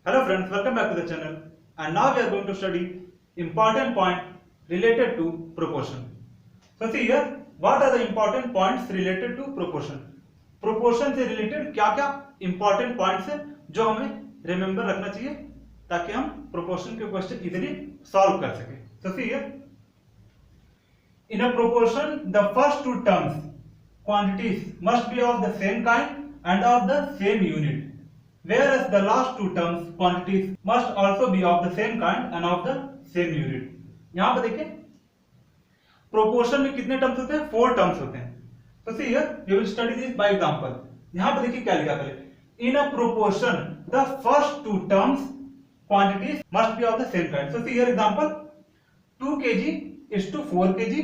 Hello friends, welcome back to the channel, and now we are going to study important point related to proportion. So see here, what are the important points related to proportion? Proportion से related क्या क्या important points है जो हमें remember रखना चाहिए ताकि हम proportion के question easily solve कर सके. So see here, in a proportion the first two terms quantities must be of the same kind and of the same unit, whereas the last two terms quantities must also be of the same kind and of the same unit. यहां पर देखिए proportion में कितने terms होते हैं? 4 terms होते हैं. तो see here we will study this by example. यहां पर देखिए क्या लिखा पहले, in a proportion the first two terms quantities must be of the same kind. So see here example 2 kg is to 4 kg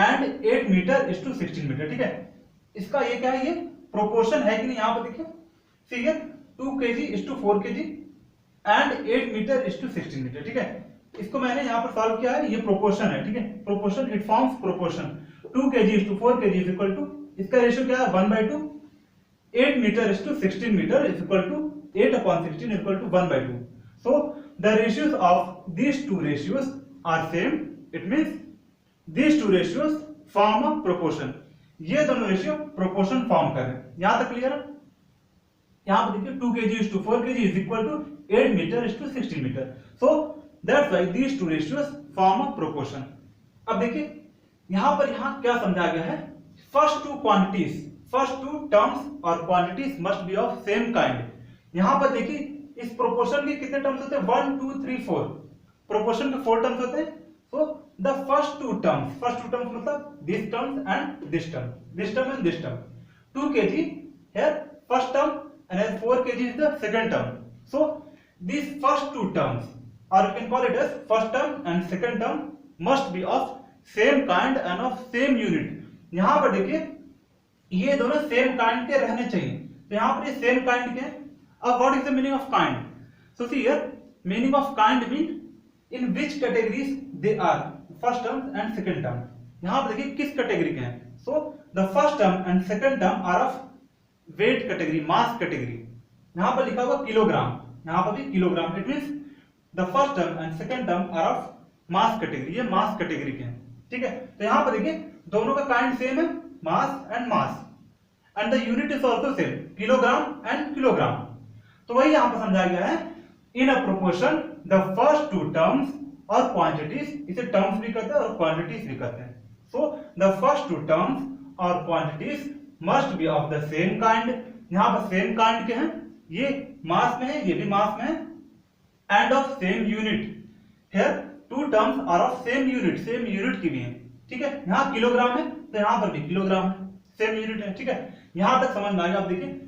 and 8 meter is to 16 meter. ठीक है, इसका ये क्या है, ये प्रोपोर्शन है कि नहीं? यहां पर देखिए see here 2 kg is to 4 kg and 8 meter is to 16 meter. ठीक है, इसको मैंने यहां पर सॉल्व किया है, ये प्रोपोर्शन है. ठीक है, proportion, it forms proportion. 2 kg is to 4 kg is equal to, इसका रेशियो क्या है? 1/2. 8 meter is to 16 meter is equal to 8/16 is equal to 1/2. So the ratios of these two ratios are same. It means these two ratios form a proportion. ये दोनों ratio proportion form कर रहे हैं. यहां तक clear है? यहां पर देखिए 2 kg is to 4 kg is equal to 8 meter is to 16 meter. So that's why these two ratios form a proportion. अब देखिए यहां पर क्या समझा गया है, first two quantities, first two terms और quantities must be of same kind. यहां पर देखिए इस प्रोपोर्शन के कितने टर्म्स होते हैं? 1 2 3 4. प्रोपोर्शन के 4 टर्म्स होते हैं. So the first two terms मतलब this term and this term, this term and this term. 2 kg here first term and then 4 kg is the second term. So these first two terms, or you can call it as first term and second term, must be of same kind and of same unit. यहाँ पर देखिए ये दोनों same kind के रहने चाहिए. तो यहाँ पर ये सेम काइंड के. अब what is the meaning of kind? So see here meaning of kind mean in which categories they are, first term and second term. यहां पर देखिए किस कैटेगरी के हैं. so the first term and second term are of weight category, mass category. यहां पर लिखा हुआ किलोग्राम, यहां पर भी kilogram. It means the first term and second term are of mass category. ये mass category के हैं. ठीक है, तो यहां पर देखिए दोनों का काइंड सेम है, mass and mass, and the unit is also same, kilogram and kilogram. तो वही यहां पर समझाया गया है, in a proportion the first two terms or quantities, इसे terms भी कहते हैं और quantities भी कहते हैं. so the first two terms or quantities must be of the same kind. यहां पर same kind के हैं, ये mass में है, ये भी mass में है, and of same unit. here two terms are of same unit, same unit की भी है. ठीक है, यहां किलोग्राम है तो यहां पर भी किलोग्राम है, same unit है. ठीक है, यहां तक समझ में आ गया. आप देखिए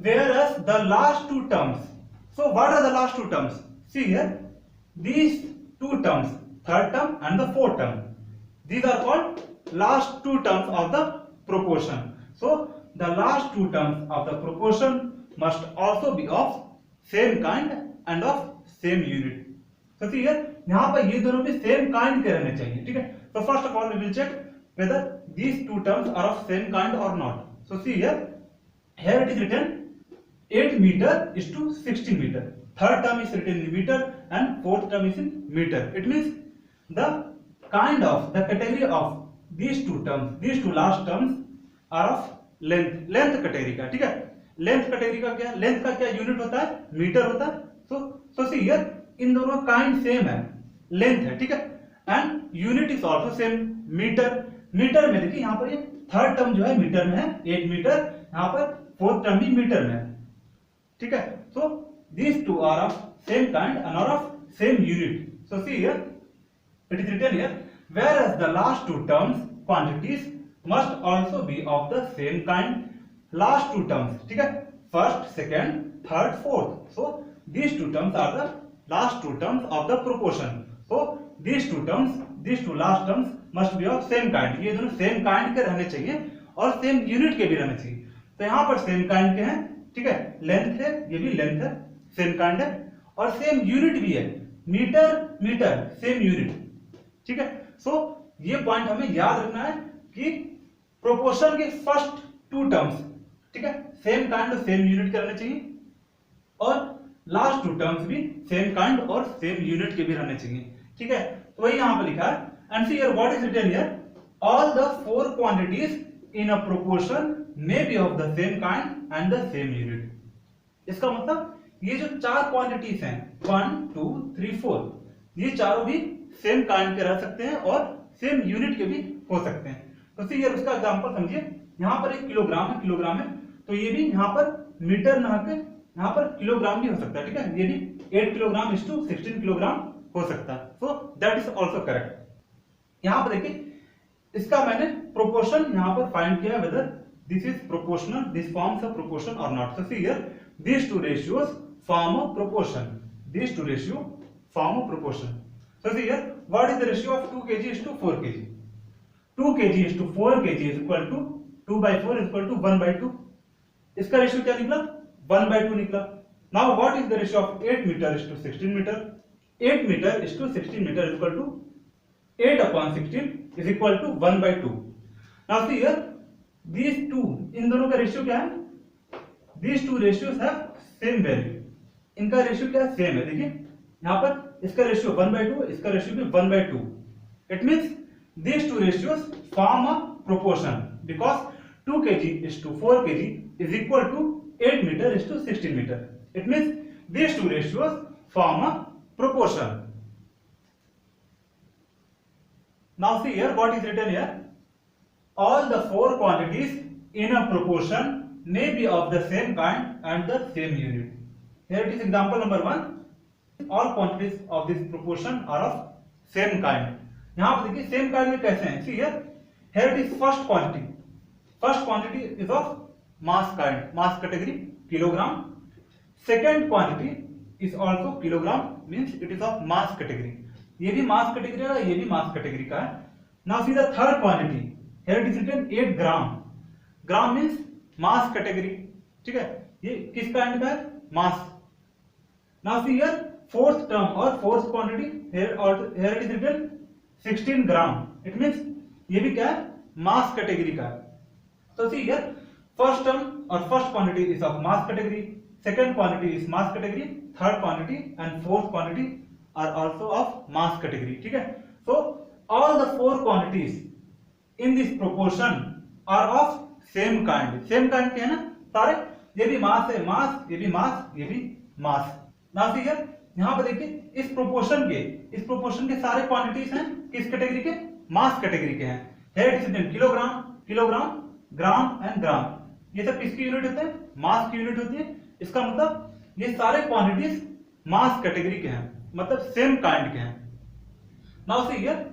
whereas the last two terms, so what are the last two terms? See here, these two terms, third term and the fourth term, these are called last two terms of the proportion. So the last two terms of the proportion must also be of same kind and of same unit. So see here, यहाँ पर ये दोनों भी same kind के रहने चाहिए. ठीक है, so first of all we will check whether these two terms are of same kind or not. So see here, here it is written 8 meter is to 16 meter. Third term is written in meter and fourth term is in meter. It means the kind of, the category of these two terms, these two last terms are of length, length category का. ठीक है, length category का क्या, length का क्या unit होता है? Metre होता है. so see here, इन दोनों काइंड सेम है, लेंथ है. ठीक है, and unit is also same, metre. Metre में देखिए यहाँ पर ये थर्ड टर्म जो है मीटर में है, 8 मीटर. यहाँ पर फोर्थ टर्म भी मीटर में है. ठीक है, so these two are of same kind and are of same unit. So see here, it is written here, whereas the last two terms quantities must also be of the same kind. Last two terms, ठीक है, first, second, third, fourth. So these two terms are the last two terms of the proportion. So these two terms, these two last terms must be of same kind. ये दोनों same kind के रहने चाहिए और same unit के भी रहने चाहिए. तो यहाँ पर same kind के हैं. ठीक है, लेंथ है, ये भी लेंथ है, सेम काइंड है, और सेम यूनिट भी है, मीटर मीटर, सेम यूनिट. ठीक है, सो ये पॉइंट हमें याद रखना है कि प्रोपोर्शन के फर्स्ट टू टर्म्स, ठीक है, सेम काइंड और सेम यूनिट के रहने चाहिए, और लास्ट टू टर्म्स भी सेम काइंड और सेम यूनिट के भी रहने चाहिए, ठीक है। तो वही यहां पर लिखा है, and see here what is written here, all the four quantities in a proportion may be of the same kind and the same unit. इसका मतलब ये जो चार क्वांटिटीज हैं 1 2 3 4, ये चारों भी सेम काइंड के रह सकते हैं और सेम यूनिट के भी हो सकते हैं। तो सी हियर उसका एग्जांपल समझिए, यहां पर एक किलोग्राम है, तो ये भी यहां पर मीटर ना के यहां पर किलोग्राम भी हो सकता है, ठीक है। ये भी 8 किलोग्राम इज टू 16 किलोग्राम हो सकता है, so that is also correct. यहां पर देखिए इसका मैंने प्रोपोर्शन यहां पर फाइंड किया, whether this is proportional, this forms a proportion और not. So see here these two ratios form a proportion, these two ratio form a proportion. So see here, what is the ratio of 2 kg is to 4 kg? 2 kg is to 4 kg is equal to 2 by 4 is equal to 1 by 2. इसका ratio क्या निकला? 1 by 2 निकला। Now what is the ratio of 8 meter is to 16 meter? 8 meter is to 16 meter is equal to 8 upon 16 is equal to 1 by 2. Now see here, these two, इन दोनों का ratio क्या है? These two ratios have same value. इनका ratio क्या है? Same है। देखिए यहाँ पर इसका रेशियो 1 by 2, इसका रेशियो भी 1 by 2. It means these two ratios form a proportion because 2 kg is to 4 kg is equal to 8 meter is to 16 meter. It means these two ratios form a proportion. Now see here what is written here. All the four quantities in a proportion may be of the same kind and the same unit. Here it is example number 1. All quantities of this proportion are of same kind. यहाँ पर देखिए same kind में कैसे हैं? See here, here it is first quantity. First quantity is of mass kind, mass category kilogram. Second quantity is also kilogram, means it is of mass category. ये भी mass category है, ये भी mass category का है. Now see the third quantity. Here it is written 8 gram. Gram means mass category, ठीक है। ये किस काइंड का है? Mass. Now see here fourth term और fourth quantity, here it is written 16 gram. It means ये भी क्या है? मास कैटेगरी का है। तो सी हियर फर्स्ट टर्म और first quantity is of mass category, second quantity is mass category, third quantity and fourth quantity are also of mass category, ठीक है। So all the four quantities in this proportion are of same kind. Same kind के है ना सारे, ये भी मास है, मास, ये भी मास, ये भी मास। नाउ सी हियर यहां पर देखिए इस प्रोपोर्शन के सारे क्वांटिटीज हैं किस कैटेगरी के? मास कैटेगरी के हैं। Here it is written kilogram, kilogram, gram and gram. ये सब किसकी यूनिट होते हैं? मास की यूनिट होती है। इसका मतलब ये सारे क्वांटिटीज मास कैटेगरी के हैं, मतलब सेम काइंड के हैं। Now see here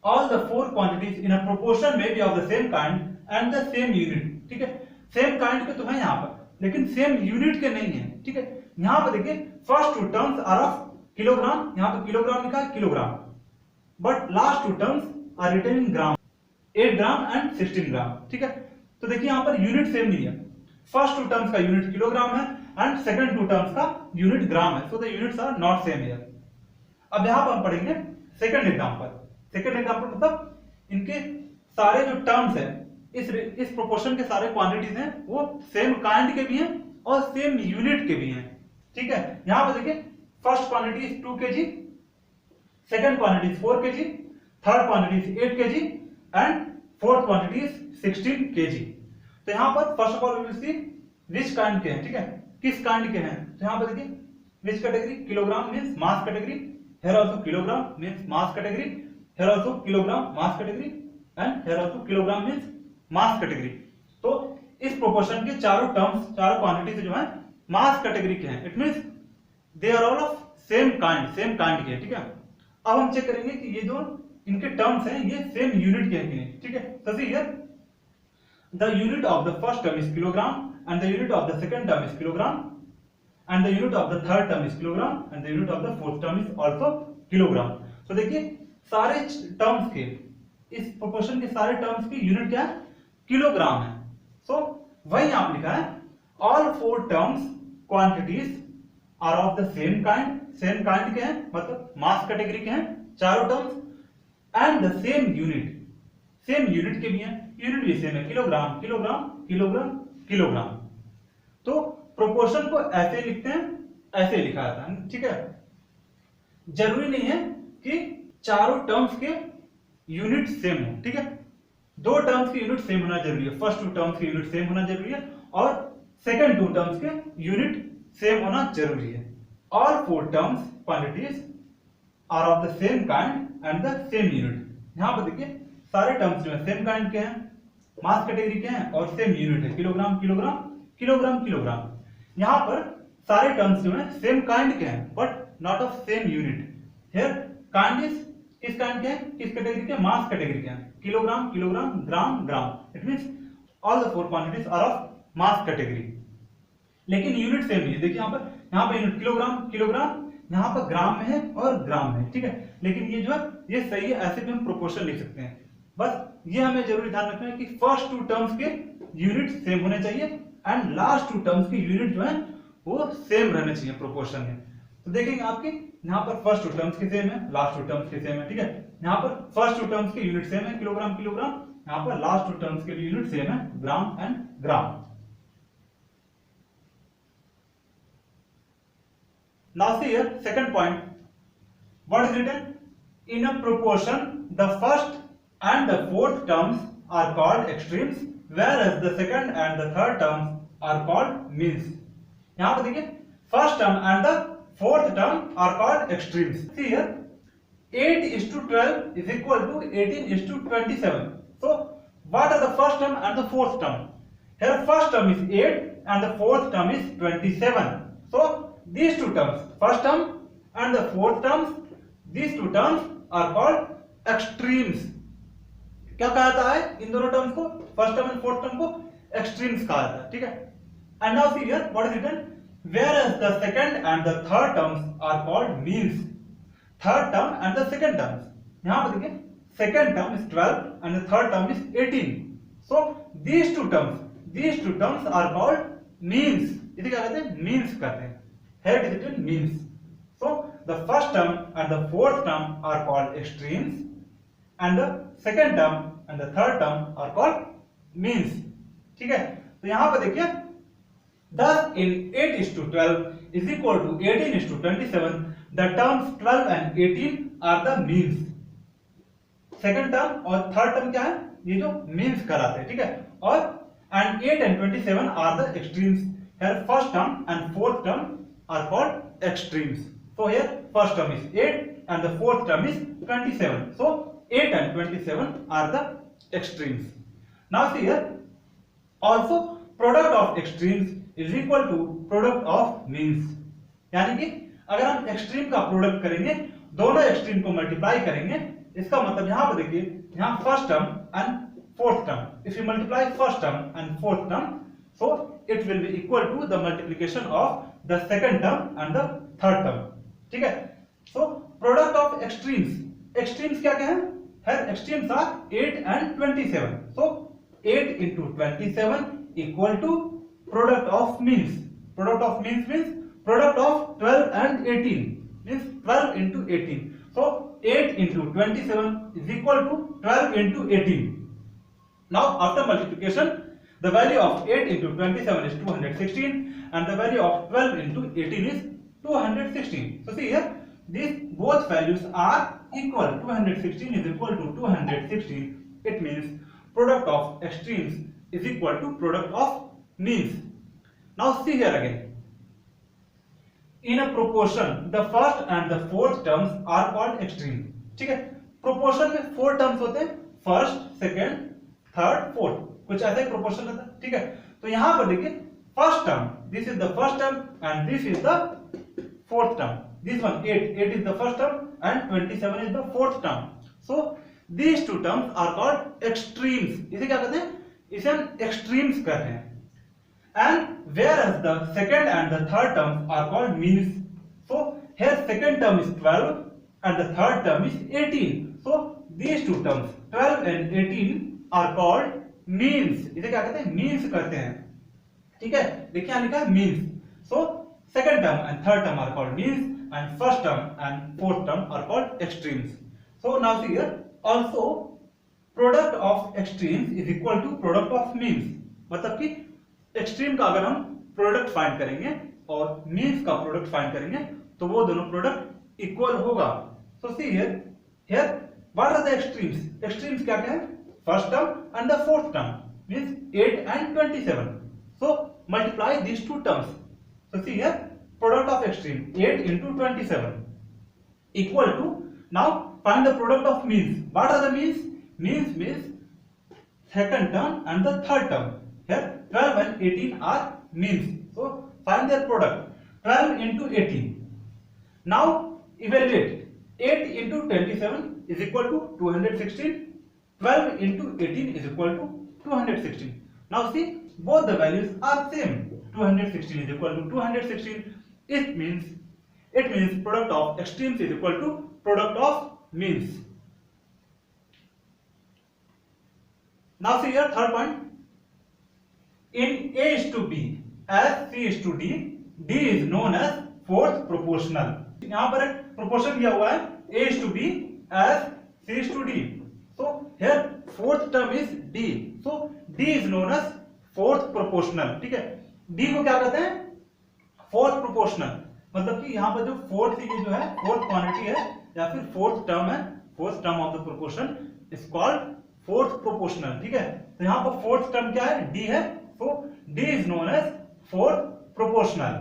all the four quantities in a proportion may be of the same kind and the same unit, ठीक है। सेम काइंड के तो है यहाँ पर, लेकिन सेम यूनिट के नहीं है, ठीक है। यहाँ पर देखिए first two terms are of kilogram, यहाँ पर किलोग्राम लिखा है kilogram, but last two terms are written in gram, 8 gram and 16 gram, ठीक है। तो देखिए यहाँ पर यूनिट सेम नहीं है। फर्स्ट टू टर्म्स का यूनिट किलोग्राम है एंड सेकंड टू टर्म्स का यूनिट ग्राम है, so the units are not same here. अब यहाँ पर हम पढ़ेंगे सेकंड एग्जांपल। सेकंड एग्जांपल मतलब इनके सारे जो टर्म्स हैं, इस प्रोपोर्शन के सारे क्वांटिटीज हैं वो सेम काइंड के भी हैं और सेम यूनिट के भी हैं, ठीक है। यहां पर देखिए first quantity is 2 kg, second quantity is 4 kg, third quantity is 8 kg and fourth quantity is 16 kg। तो यहां पर first of all we will see which kind के हैं, ठीक है, किस काइंड के हैं। तो यहां पर देखिए which category? Kilogram means mass category, here also kilogram means mass category, here also kilogram mass category and here also kilogram means mass category। तो इस प्रोपोर्शन के चारों टर्म्स, चारों क्वांटिटी जो है मास कैटेगरी के हैं। It means they are all of same kind के हैं, ठीक है। अब हम चेक करेंगे कि ये जो इनके टर्म्स हैं ये सेम यूनिट के हैं कि नहीं, ठीक है। तो see here the unit of the first term is kilogram and the unit of the second term is kilogram and the unit of the third term is kilogram and the unit of the fourth term is also kilogram. तो देखिए सारे terms के, इस proportion के सारे terms की unit क्या है? किलोग्राम है। सो वही यहां पर लिखा है all four terms quantities are of the same kind के हैं, मतलब मास कैटेगरी के हैं चारों terms and the same unit के भी हैं, यूनिट भी सेम है, किलोग्राम किलोग्राम किलोग्राम किलोग्राम। तो प्रोपोर्शन को ऐसे लिखते हैं ऐसे लिखा जाता है, ठीक है। जरूरी नहीं है कि चारों टर्म्स के यूनिट सेम हो, ठीक है। दो टर्म्स के यूनिट सेम होना जरूरी है, फर्स्ट टू टर्म्स के यूनिट सेम होना जरूरी है और सेकंड टू टर्म्स के यूनिट सेम होना जरूरी है। All four terms quantities are of the same kind and the same unit. यहां पर देखिए सारे टर्म्स जो है सेम काइंड के हैं, मास कैटेगरी के हैं और सेम यूनिट है, किलोग्राम किलोग्राम किलोग्राम किलोग्राम। यहां पर सारे टर्म्स जो है सेम काइंड के हैं but not of same unit. Here kind is किस काइंड के हैं, किस कैटेगरी के, मास कैटेगरी के हैं, kilogram kilogram gram gram. It means all the four quantities are of mass category, लेकिन यूनिट सेम नहीं है। देखिए यहाँ पर यूनिट किलोग्राम किलोग्राम, यहाँ पर ग्राम में है और ग्राम में, ठीक है। लेकिन ये जो है ये सही है, ऐसे भी हम प्रोपोर्शन लिख सकते हैं। बस ये हमें जरूरी ध्यान रखना है कि फर्स्ट टू टर्म्स के यूनिट सेम होने चाहिए एंड लास्ट टू टर्म्स के यूनिट जो है वो सेम रहने चाहिए प्रोपोर्शन में। तो देखेंगे आपके यहाँ पर फर्स्ट टू टर्म्स के सेम है, लास्ट टू टर्म्स के सेम है, ठीक है। यहाँ पर फर्स्ट टू टर्म्स के यूनिट सेम है, किलोग्राम किलोग्राम, यहाँ पर लास्ट टू टर्म्स के यूनिट सेम है, ग्राम and gram. Now see here, second point. What is written? In a proportion, the first and the fourth terms are called extremes, whereas the second and the third terms are called means. यहाँ पर देखिए, first term and the fourth term are called extremes. See here, 8:12 is equal to 18:27. So, what are the first term and the fourth term? Here, first term is 8 and the fourth term is 27. So, these two terms, first term and the fourth terms, these two terms are called extremes. क्या कहा जाता है इन दोनों terms को, first term and fourth term को extremes कहा जाता है, ठीक है। And now see here what is written, whereas the second and the third terms are called means. Third term and the second terms, यहां पर देखिए second term is 12 and the third term is 18. So these two terms are called means. इसे क्या कहते हैं, means कहते हैं। Here it is written means. So the first term and the fourth term are called extremes, and the second term and the third term are called means. ठीक है, तो यहां पर देखिए 10 in 8:12 is equal to 18:27. The terms 12 and 18 are the means. Second term और third term क्या है, ये जो means कराते हैं, ठीक है। और and 8 and 27 are the extremes. Here first term and fourth term are called extremes. So here first term is 8 and the fourth term is 27. So 8 and 27 are the extremes. Now see here, also product of extremes is equal to product of means. यानी कि अगर हम extreme का product करेंगे, दोनों extreme को multiply करेंगे, इसका मतलब यहां पर देखिए, यहां first term and fourth term, if you multiply first term and fourth term, so it will be equal to the multiplication of the second term and the third term, ठीक है। so product of extremes क्या क्या है, here extremes are 8 and 27. so 8 into 27 equal to product of means. Product of means means product of 12 and 18, means 12 into 18. so 8 into 27 is equal to 12 into 18. now after multiplication, the value of 8 into 27 is 216 and the value of 12 into 18 is 216. So see here, these both values are equal. 216 is equal to 216. It means product of extremes is equal to product of means. Now see here again. In a proportion, the first and the fourth terms are called extreme. ठीक है, proportion में 4 terms होते हैं, first, second, third, fourth. कुछ ऐसा ही proportion रहता है, ठीक है। तो यहां पर देखिए first term, this is the first term and this is the fourth term. This one 8 is the first term and 27 is the fourth term. So these two terms are called extremes. इसे क्या कहते हैं, इसे हम extremes कहते हैं। And whereas the second and the third terms are called means. So here second term is 12 and the third term is 18. So these two terms 12 and 18 are called means. इसे क्या कहते हैं, means कहते हैं, ठीक है। देखिए यहां लिखा है means. So second term and third term are called means and first term and fourth term are called extremes. So now see here, also product of extremes is equal to product of means. मतलब कि extreme का अगर हम product find करेंगे और means का product find करेंगे तो वो दोनों प्रोडक्ट इक्वल होगा। So see here what are the extremes? Extremes क्या क्या है? First term and the fourth term means 8 and 27. So multiply these two terms. So see here, product of extreme 8 into 27 equal to, now find the product of means. What are the means? Means means second term and the third term. Here 12 and 18 are means. So find their product. 12 into 18. Now evaluate. 8 into 27 is equal to 216. 12 into 18 is equal to 216. Now see, both the values are same. 216 is equal to 216. It means product of extremes is equal to product of means. Now see here, third point. In A is to B as C is to D, D is known as fourth proportional. यहाँ पर एक proportion दिया हुआ है A is to B as C is to D. So here fourth term is D. So D is known as fourth proportional. ठीक है, D को क्या कहते हैं? Fourth proportional. मतलब कि यहाँ पर जो fourth ये जो है fourth quantity है या फिर fourth term है, fourth term of the proportion is called fourth proportional. ठीक है, तो यहाँ पर fourth term क्या है? D है. So D is known as fourth proportional.